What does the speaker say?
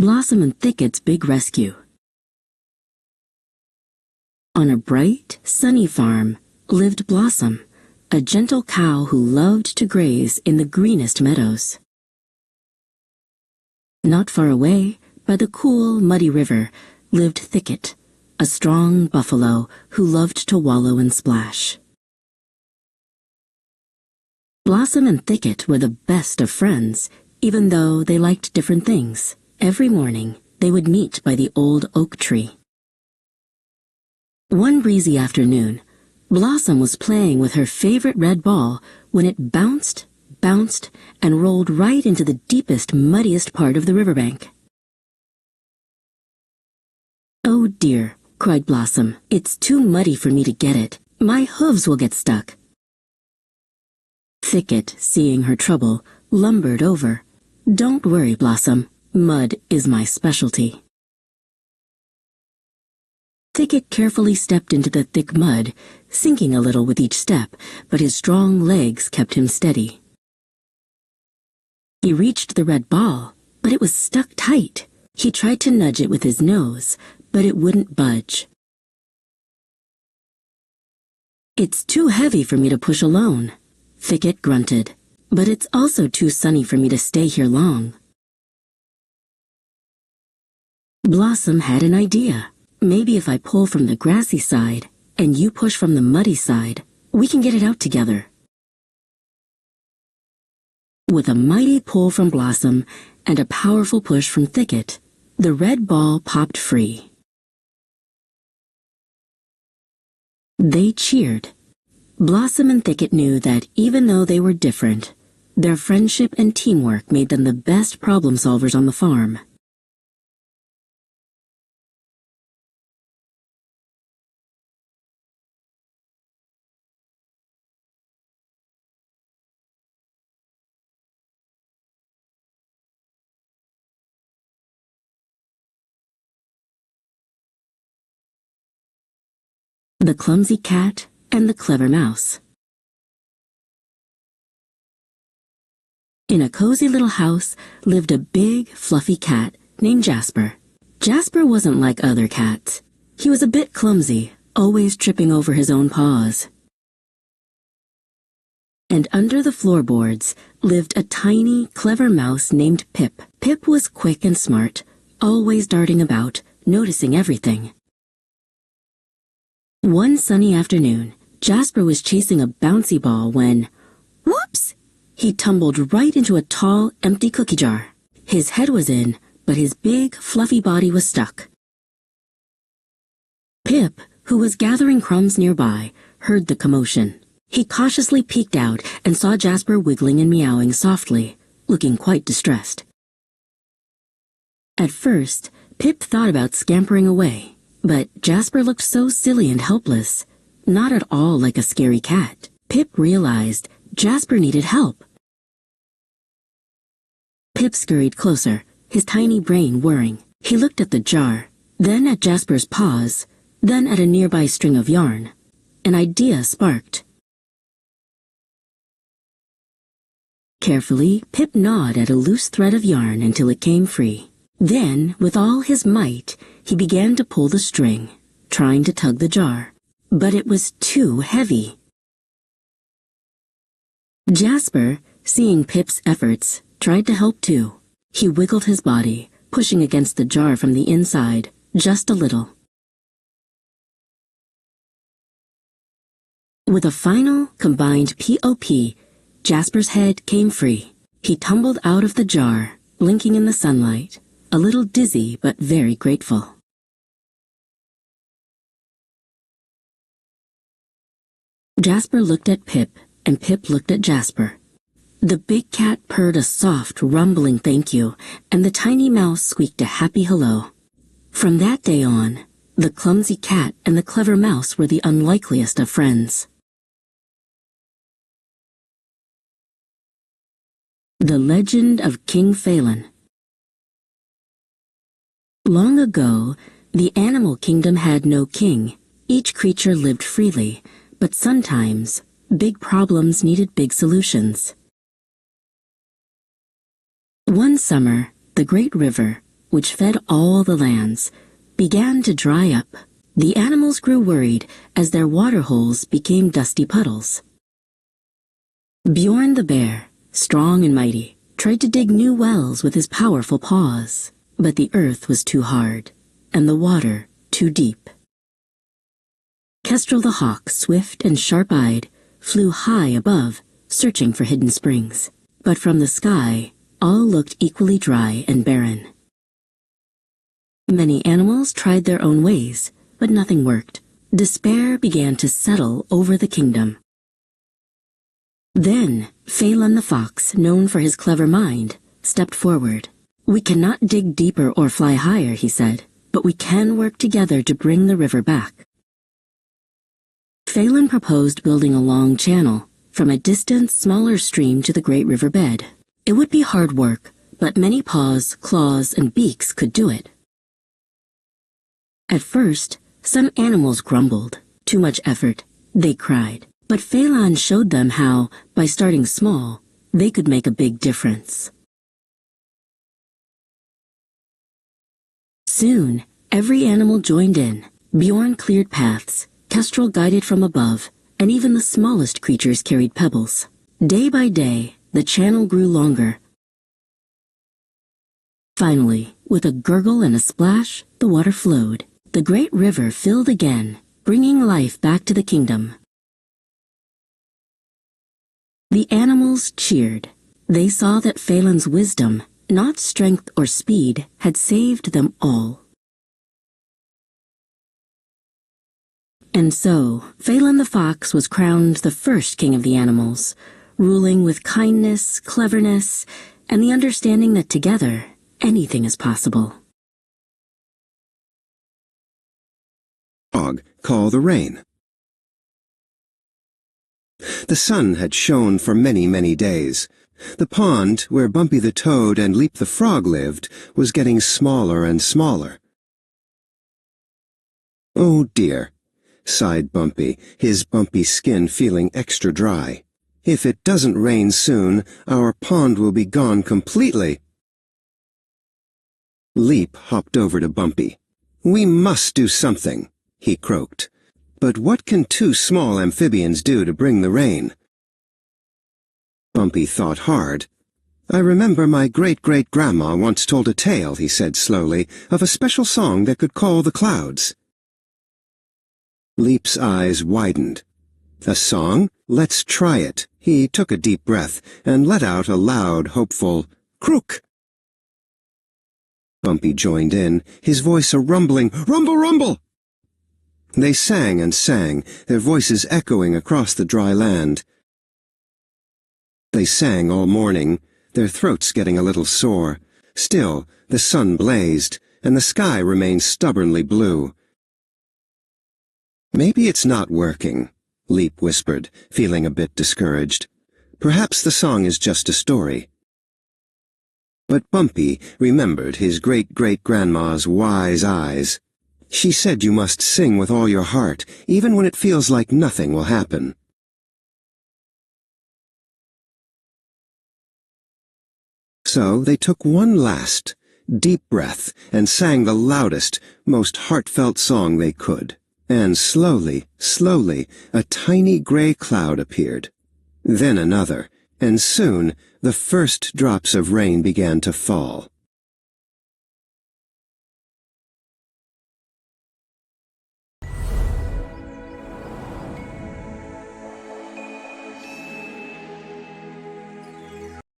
Blossom and Thicket's Big Rescue. On a bright, sunny farm lived Blossom, a gentle cow who loved to graze in the greenest meadows. Not far away, by the cool, muddy river, lived Thicket, a strong buffalo who loved to wallow and splash. Blossom and Thicket were the best of friends, even though they liked different things. Every morning, they would meet by the old oak tree. One breezy afternoon, Blossom was playing with her favorite red ball when it bounced, and rolled right into the deepest, muddiest part of the riverbank. "Oh dear," cried Blossom, "it's too muddy for me to get it. My hooves will get stuck." Thicket, seeing her trouble, lumbered over. "Don't worry, Blossom. Mud is my specialty." Thicket carefully stepped into the thick mud, sinking a little with each step, but his strong legs kept him steady. He reached the red ball, but it was stuck tight. He tried to nudge it with his nose, but it wouldn't budge. "It's too heavy for me to push alone," Thicket grunted, "but it's also too sunny for me to stay here long." Blossom had an idea. "Maybe if I pull from the grassy side and you push from the muddy side, we can get it out together." With a mighty pull from Blossom and a powerful push from Thicket, the red ball popped free. They cheered. Blossom and Thicket knew that even though they were different, their friendship and teamwork made them the best problem solvers on the farm. The Clumsy Cat and the Clever Mouse. In a cozy little house lived a big, fluffy cat named Jasper. Jasper wasn't like other cats. He was a bit clumsy, always tripping over his own paws. And under the floorboards lived a tiny, clever mouse named Pip. Pip was quick and smart, always darting about, noticing everything. One sunny afternoon, Jasper was chasing a bouncy ball when, whoops! He tumbled right into a tall, empty cookie jar. His head was in, but his big, fluffy body was stuck. Pip, who was gathering crumbs nearby, heard the commotion. He cautiously peeked out and saw Jasper wiggling and meowing softly, looking quite distressed. At first, Pip thought about scampering away. But Jasper looked so silly and helpless, not at all like a scary cat. Pip realized Jasper needed help. Pip scurried closer, his tiny brain whirring. He looked at the jar, then at Jasper's paws, then at a nearby string of yarn. An idea sparked. Carefully, Pip gnawed at a loose thread of yarn until it came free. Then, with all his might, he began to pull the string, trying to tug the jar. But it was too heavy. Jasper, seeing Pip's efforts, tried to help too. He wiggled his body, pushing against the jar from the inside, just a little. With a final, combined P-O-P, Jasper's head came free. He tumbled out of the jar, blinking in the sunlight, a little dizzy but very grateful. Jasper looked at Pip, and Pip looked at Jasper. The big cat purred a soft, rumbling thank you, and the tiny mouse squeaked a happy hello. From that day on, the clumsy cat and the clever mouse were the unlikeliest of friends. The Legend of King Faelan. Long ago, the animal kingdom had no king. Each creature lived freely, but sometimes big problems needed big solutions. One summer, the great river, which fed all the lands, began to dry up. The animals grew worried as their water holes became dusty puddles. Bjorn the bear, strong and mighty, tried to dig new wells with his powerful paws, but the earth was too hard, and the water too deep. Kestrel the hawk, swift and sharp-eyed, flew high above, searching for hidden springs. But from the sky, all looked equally dry and barren. Many animals tried their own ways, but nothing worked. Despair began to settle over the kingdom. Then, Faelan the fox, known for his clever mind, stepped forward. "We cannot dig deeper or fly higher," he said, "but we can work together to bring the river back." Faelan proposed building a long channel, from a distant, smaller stream to the great river bed. It would be hard work, but many paws, claws, and beaks could do it. At first, some animals grumbled. Too much effort, they cried. But Faelan showed them how, by starting small, they could make a big difference. Soon, every animal joined in. Bjorn cleared paths, Kestrel guided from above, and even the smallest creatures carried pebbles. Day by day, the channel grew longer. Finally, with a gurgle and a splash, the water flowed. The great river filled again, bringing life back to the kingdom. The animals cheered. They saw that Faelan's wisdom, not strength or speed, had saved them all. And so, Faelan the fox was crowned the first king of the animals, ruling with kindness, cleverness, and the understanding that together, anything is possible. Frog, call the rain. The sun had shone for many, many days. The pond, where Bumpy the toad and Leap the frog lived, was getting smaller and smaller. "Oh dear," sighed Bumpy, his bumpy skin feeling extra dry. "If it doesn't rain soon, our pond will be gone completely." Leap hopped over to Bumpy. "We must do something," he croaked. "But what can two small amphibians do to bring the rain?" Bumpy thought hard. "I remember my great-great-grandma once told a tale," he said slowly, "of a special song that could call the clouds." Leap's eyes widened. "A song? Let's try it." He took a deep breath and let out a loud, hopeful croak. Bumpy joined in, his voice a rumbling rumble, rumble. They sang and sang, their voices echoing across the dry land. They sang all morning, their throats getting a little sore. Still, the sun blazed, and the sky remained stubbornly blue. "Maybe it's not working," Leap whispered, feeling a bit discouraged. "Perhaps the song is just a story." But Bumpy remembered his great-great-grandma's wise eyes. She said you must sing with all your heart, even when it feels like nothing will happen. So they took one last, deep breath and sang the loudest, most heartfelt song they could. And slowly, slowly, a tiny gray cloud appeared. Then another, and soon the first drops of rain began to fall.